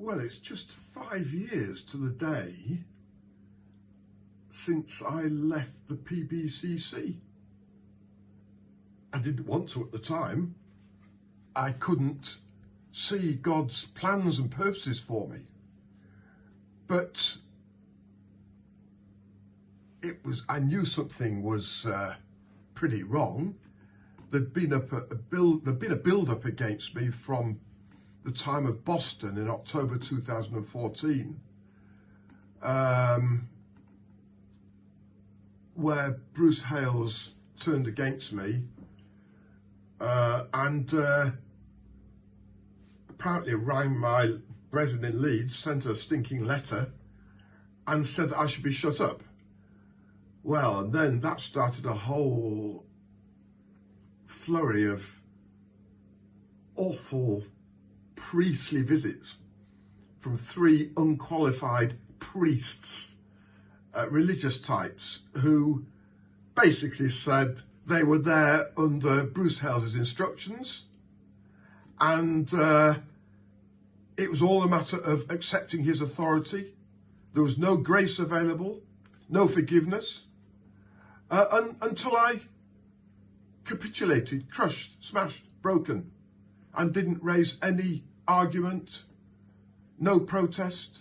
Well, it's just 5 years to the day since I left the PBCC. I didn't want to at the time. I couldn't see God's plans and purposes for me. But I knew something was pretty wrong. There'd been a build-up against me from the time of Boston in October 2014, where Bruce Hales turned against me and apparently rang my brethren in Leeds, sent a stinking letter and said that I should be shut up. Well, and then that started a whole flurry of awful priestly visits from 3 unqualified priests, religious types, who basically said they were there under Bruce Hales' instructions, and it was all a matter of accepting his authority. There was no grace available, no forgiveness, until I capitulated, crushed, smashed, broken, and didn't raise any argument, no protest.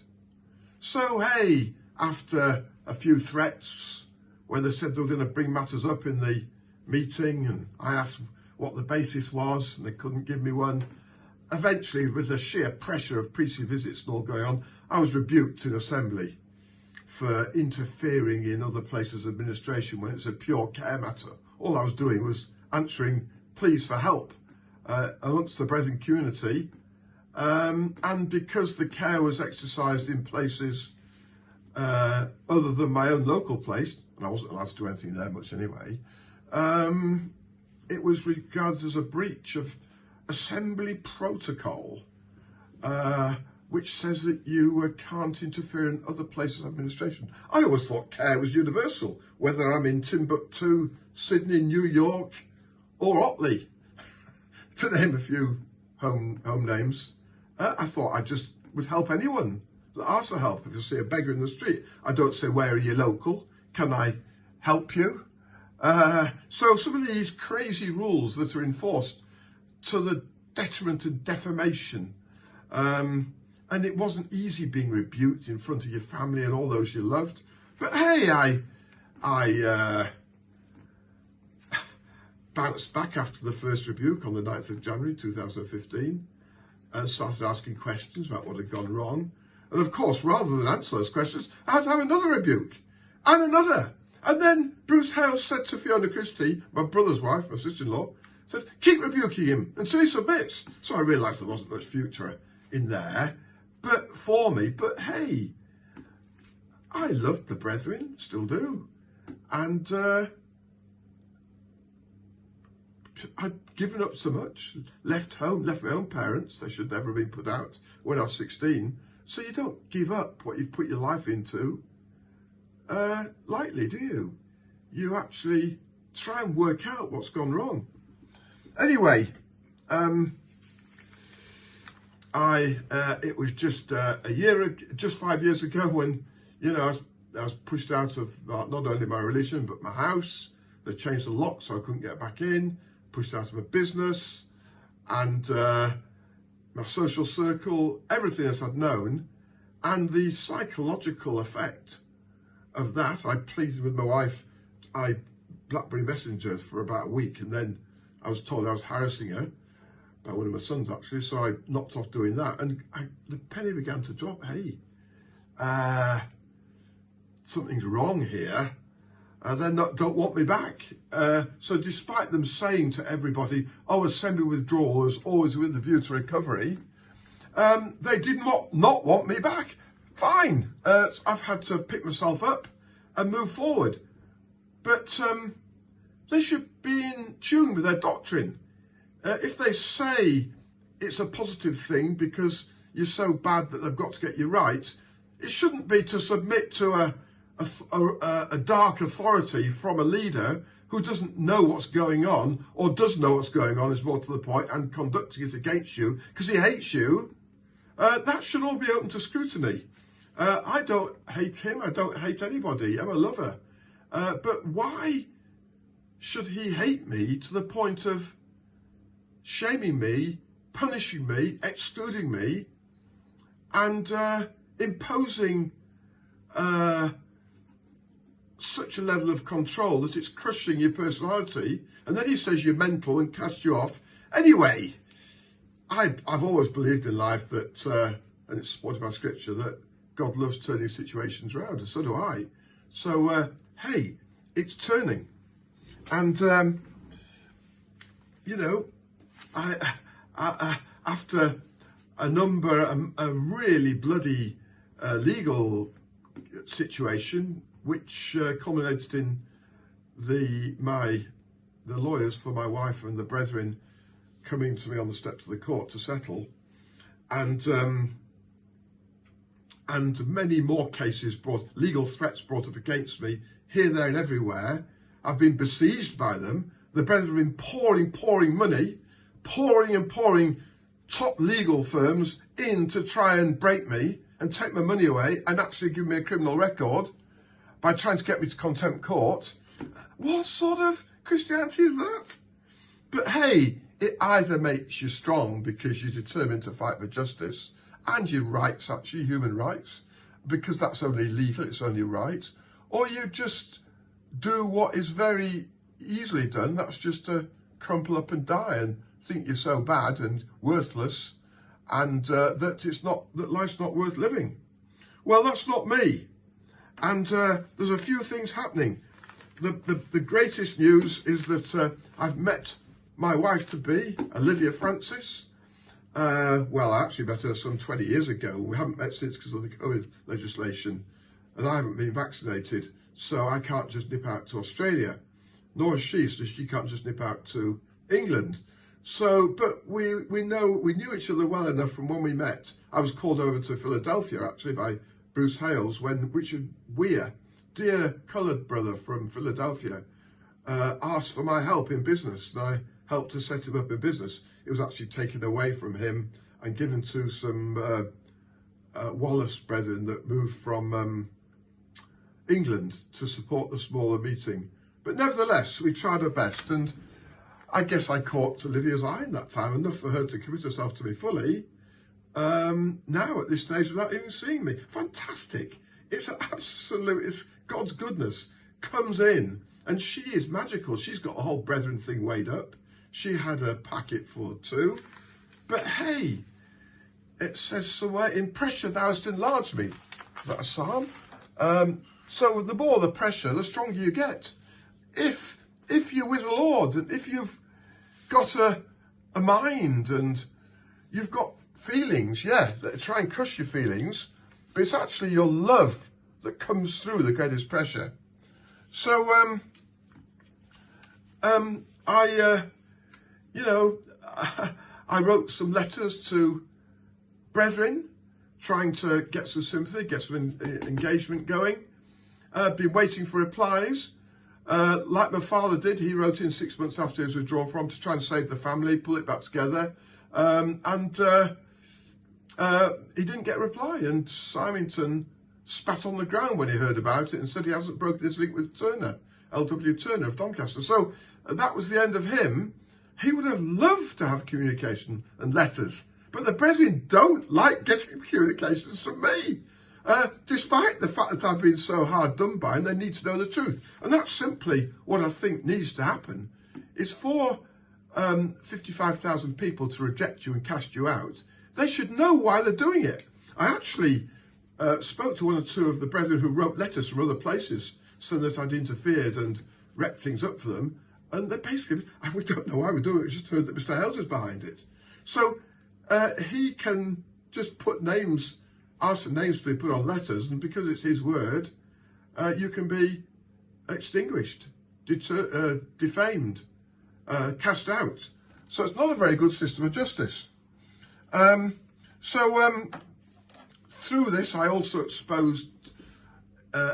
So, hey, after a few threats, where they said they were going to bring matters up in the meeting, and I asked what the basis was, and they couldn't give me one. Eventually, with the sheer pressure of priestly visits and all going on, I was rebuked in assembly for interfering in other places' administration when it's a pure care matter. All I was doing was answering pleas for help amongst the brethren community, and because the care was exercised in places other than my own local place, and I wasn't allowed to do anything there much anyway, it was regarded as a breach of assembly protocol, which says that you can't interfere in other places of administration. I always thought care was universal, whether I'm in Timbuktu, Sydney, New York, or Otley, to name a few home names. I thought I just would help anyone that asks for help. If you see a beggar in the street, I don't say, where are you local? Can I help you? So some of these crazy rules that are enforced to the detriment and defamation, and it wasn't easy being rebuked in front of your family and all those you loved. But hey, I bounced back after the first rebuke on the 9th of January 2015 and started asking questions about what had gone wrong. And of course, rather than answer those questions, I had to have another rebuke and another. And then Bruce Hales said to Fiona Christie, my brother's wife, my sister-in-law, said, keep rebuking him until he submits. So I realised there wasn't much future in there for me. But hey, I loved the brethren, still do. And I'd given up so much, left home, left my own parents. They should never have been put out when I was 16. So you don't give up what you've put your life into lightly, do you? You actually try and work out what's gone wrong. Anyway, it was just just 5 years ago when, I was pushed out of not only my religion, but my house. They changed the lock so I couldn't get back in, pushed out of my business, and my social circle, everything that I'd known, and the psychological effect of that. I pleaded with my wife, I BlackBerry Messengers for about a week, and then I was told I was harassing her by one of my sons, actually, so I knocked off doing that, and the penny began to drop. Hey, something's wrong here. They don't want me back. So despite them saying to everybody, oh, assembly withdrawal is always with the view to recovery, they did not want me back. Fine. I've had to pick myself up and move forward. But they should be in tune with their doctrine. If they say it's a positive thing because you're so bad that they've got to get you right, it shouldn't be to submit to a dark authority from a leader who doesn't know what's going on, or does know what's going on, is more to the point, and conducting it against you because he hates you that should all be open to scrutiny. I don't hate him. I don't hate anybody. I'm a lover. But why should he hate me to the point of shaming me, punishing me, excluding me, and imposing such a level of control that it's crushing your personality? And then he says you're mental and casts you off. Anyway, I've always believed in life that, and it's supported by scripture, that God loves turning situations around, and so do I. So, hey, it's turning. And, you know, I after a really bloody legal situation, which culminated in the lawyers for my wife and the brethren coming to me on the steps of the court to settle, and many more cases legal threats brought up against me here, there, and everywhere. I've been besieged by them. The brethren have been pouring money, pouring top legal firms in to try and break me and take my money away and actually give me a criminal record by trying to get me to contempt court. What sort of Christianity is that? But hey, it either makes you strong because you're determined to fight for justice and your rights, actually, human rights, because that's only legal, it's only right, or you just do what is very easily done, that's just to crumple up and die and think you're so bad and worthless, and that life's not worth living. Well, that's not me. And there's a few things happening. The greatest news is that I've met my wife-to-be, Olivia Francis. Well, I actually met her some 20 years ago. We haven't met since because of the COVID legislation, and I haven't been vaccinated, so I can't just nip out to Australia, nor is she, so she can't just nip out to England. So, but we knew each other well enough from when we met. I was called over to Philadelphia, actually, by Bruce Hales, when Richard Weir, dear coloured brother from Philadelphia, asked for my help in business, and I helped to set him up in business. It was actually taken away from him and given to some Wallace brethren that moved from England to support the smaller meeting. But nevertheless, we tried our best, and I guess I caught Olivia's eye in that time, enough for her to commit herself to me fully. Now at this stage, without even seeing me. Fantastic. It's God's goodness comes in, and she is magical. She's got a whole brethren thing weighed up. She had a packet for two. But hey, it says somewhere, in pressure thou hast enlarged me. Is that a psalm? So the more the pressure, the stronger you get. If you're with the Lord, and if you've got a mind and you've got feelings, that try and crush your feelings, but it's actually your love that comes through the greatest pressure. So, I wrote some letters to brethren, trying to get some sympathy, get some engagement going. Been waiting for replies. Like my father did, he wrote in 6 months after he was withdrawn from to try and save the family, pull it back together. He didn't get a reply, and Symington spat on the ground when he heard about it and said he hasn't broken his link with Turner, L.W. Turner of Doncaster. So that was the end of him. He would have loved to have communication and letters, but the brethren don't like getting communications from me, despite the fact that I've been so hard done by, and they need to know the truth. And that's simply what I think needs to happen. It's for 55,000 people to reject you and cast you out. They should know why they're doing it. I actually spoke to one or two of the brethren who wrote letters from other places so that I'd interfered and wrecked things up for them. And they basically, we don't know why we're doing it, we just heard that Mr. Hales is behind it. So he can just put names, ask for names to be put on letters, and because it's his word, you can be extinguished, defamed, cast out. So it's not a very good system of justice. Through this, I also exposed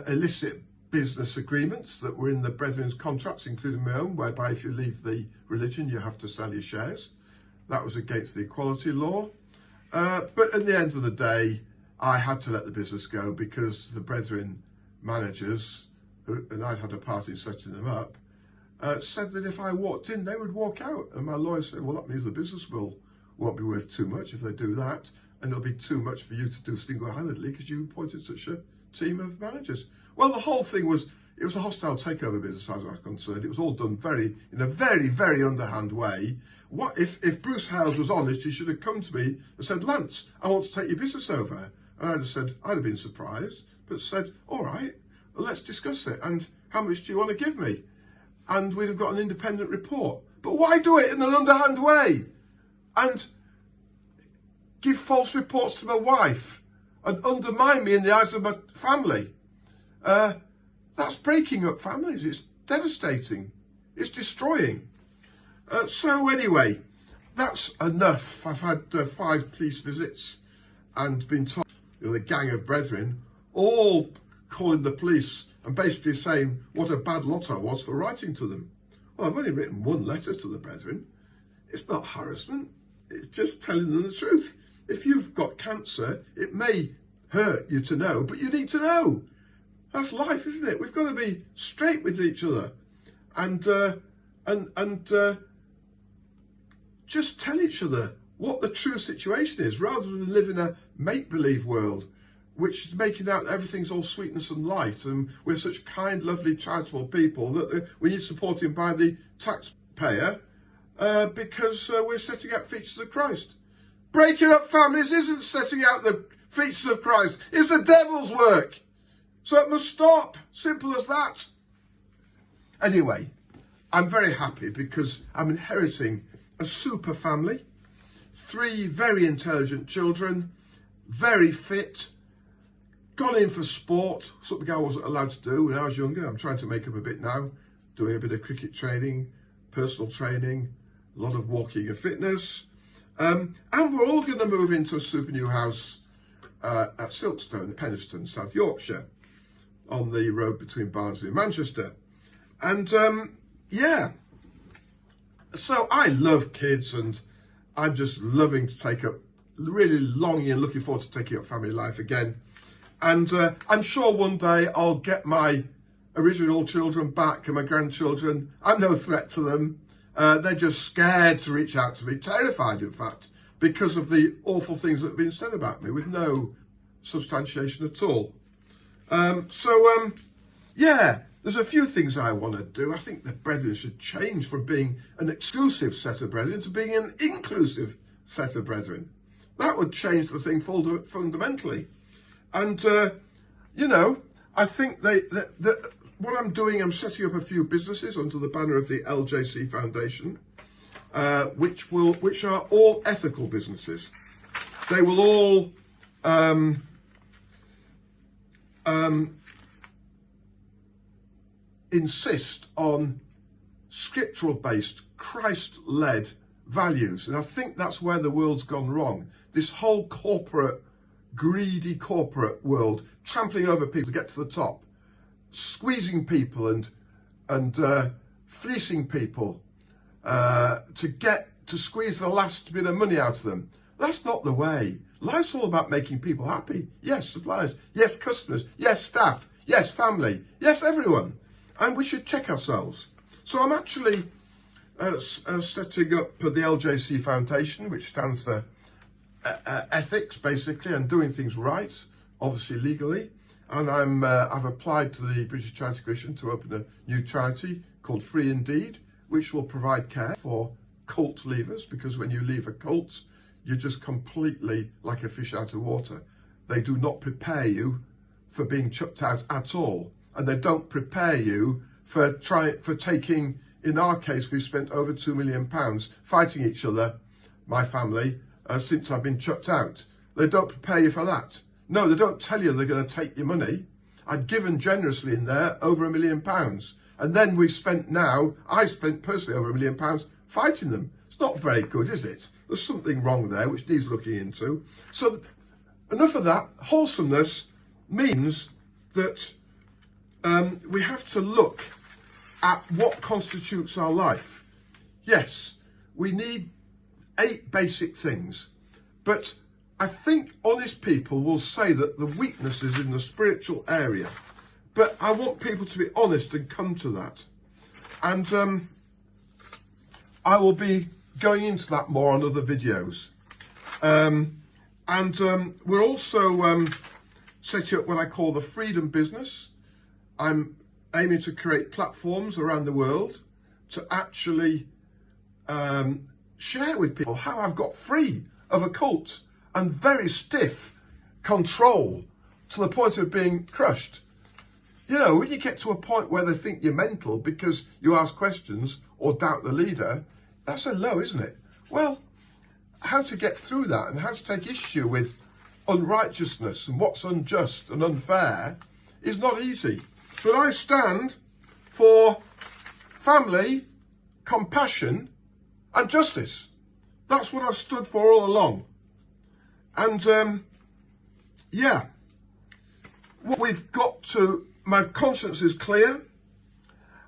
illicit business agreements that were in the brethren's contracts, including my own, whereby if you leave the religion, you have to sell your shares. That was against the equality law. But at the end of the day, I had to let the business go because the brethren managers, and I'd had a part in setting them up, said that if I walked in, they would walk out. And my lawyer said, well, that means the business won't be worth too much if they do that. And it'll be too much for you to do single-handedly because you appointed such a team of managers. Well, the whole thing was, it was a hostile takeover business as far as I was concerned. It was all done in a very, very underhand way. What if Bruce Hales was honest, he should have come to me and said, Lance, I want to take your business over. And I'd have said, I'd have been surprised, but said, all right, well, let's discuss it. And how much do you want to give me? And we'd have got an independent report. But why do it in an underhand way? And give false reports to my wife and undermine me in the eyes of my family. That's breaking up families. It's devastating. It's destroying. So anyway, that's enough. I've had 5 police visits and been told, the gang of brethren, all calling the police and basically saying what a bad lot I was for writing to them. Well, I've only written 1 letter to the brethren. It's not harassment. It's just telling them the truth. If you've got cancer, it may hurt you to know, but you need to know. That's life, isn't it? We've got to be straight with each other and just tell each other what the true situation is, rather than live in a make-believe world, which is making out that everything's all sweetness and light, and we're such kind, lovely, charitable people that we need supporting by the taxpayer because we're setting out features of Christ. Breaking up families isn't setting out the features of Christ. It's the devil's work. So it must stop. Simple as that. Anyway, I'm very happy because I'm inheriting a super family. 3 very intelligent children, very fit, gone in for sport, something I wasn't allowed to do when I was younger. I'm trying to make up a bit now, doing a bit of cricket training, personal training, a lot of walking and fitness. And we're all going to move into a super new house at Silkstone, Penistone, South Yorkshire, on the road between Barnsley and Manchester. And yeah, so I love kids, and I'm just loving to take up, really longing and looking forward to taking up family life again. And I'm sure one day I'll get my original children back and my grandchildren. I'm no threat to them. They're just scared to reach out to me, terrified in fact, because of the awful things that have been said about me with no substantiation at all. Yeah, there's a few things I want to do. I think the brethren should change from being an exclusive set of brethren to being an inclusive set of brethren. That would change the thing fundamentally. And, you know, I think what I'm doing, I'm setting up a few businesses under the banner of the LJC Foundation, which are all ethical businesses. They will all insist on scriptural-based, Christ-led values. And I think that's where the world's gone wrong. This whole greedy corporate world, trampling over people to get to the top, squeezing people and fleecing people to squeeze the last bit of money out of them. That's not the way. Life's all about making people happy. Yes, suppliers. Yes, customers. Yes, staff. Yes, family. Yes, everyone. And we should check ourselves. So I'm actually setting up the LJC Foundation, which stands for ethics, basically, and doing things right, obviously legally. And I've applied to the British Charity Commission to open a new charity called Free Indeed, which will provide care for cult leavers, because when you leave a cult, you're just completely like a fish out of water. They do not prepare you for being chucked out at all. And they don't prepare you for taking, in our case, we've spent over £2 million fighting each other, my family, since I've been chucked out. They don't prepare you for that. No, they don't tell you they're going to take your money. I'd given generously in there over £1 million. And then I spent personally over £1 million fighting them. It's not very good, is it? There's something wrong there which needs looking into. So enough of that. Wholesomeness means that we have to look at what constitutes our life. Yes, we need 8 basic things, but I think honest people will say that the weakness is in the spiritual area, but I want people to be honest and come to that. And I will be going into that more on other videos. We're also setting up what I call the freedom business. I'm aiming to create platforms around the world to actually share with people how I've got free of a cult and very stiff control to the point of being crushed. You know, when you get to a point where they think you're mental because you ask questions or doubt the leader, that's a low, isn't it? Well, how to get through that and how to take issue with unrighteousness and what's unjust and unfair is not easy. But I stand for family, compassion and justice. That's what I've stood for all along. And yeah, what we've got to, my conscience is clear.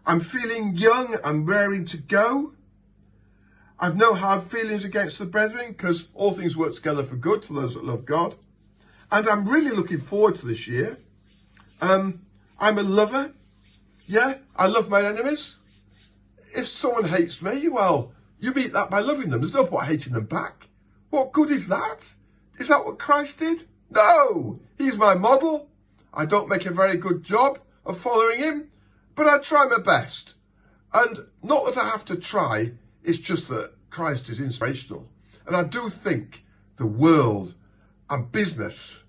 I'm feeling young, I'm raring to go. I've no hard feelings against the brethren because all things work together for good to those that love God. And I'm really looking forward to this year. I'm a lover. Yeah, I love my enemies. If someone hates me, well, you meet that by loving them. There's no point hating them back. What good is that? Is that what Christ did? No, he's my model. I don't make a very good job of following him, but I try my best. And not that I have to try, it's just that Christ is inspirational. And I do think the world and business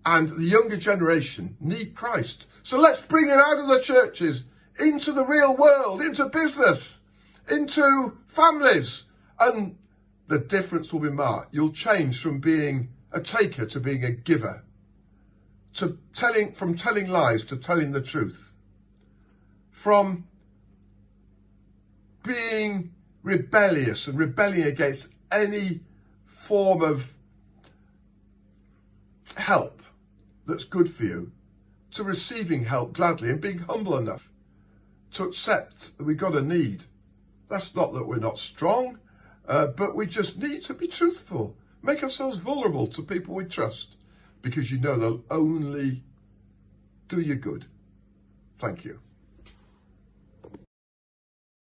and the younger generation need Christ. So let's bring him out of the churches, into the real world, into business, into families. And the difference will be marked. You'll change from being a taker to being a giver. From telling lies to telling the truth. From being rebellious and rebelling against any form of help that's good for you, to receiving help gladly and being humble enough to accept that we've got a need. That's not that we're not strong, but we just need to be truthful, make ourselves vulnerable to people we trust, because you know they'll only do you good. Thank you.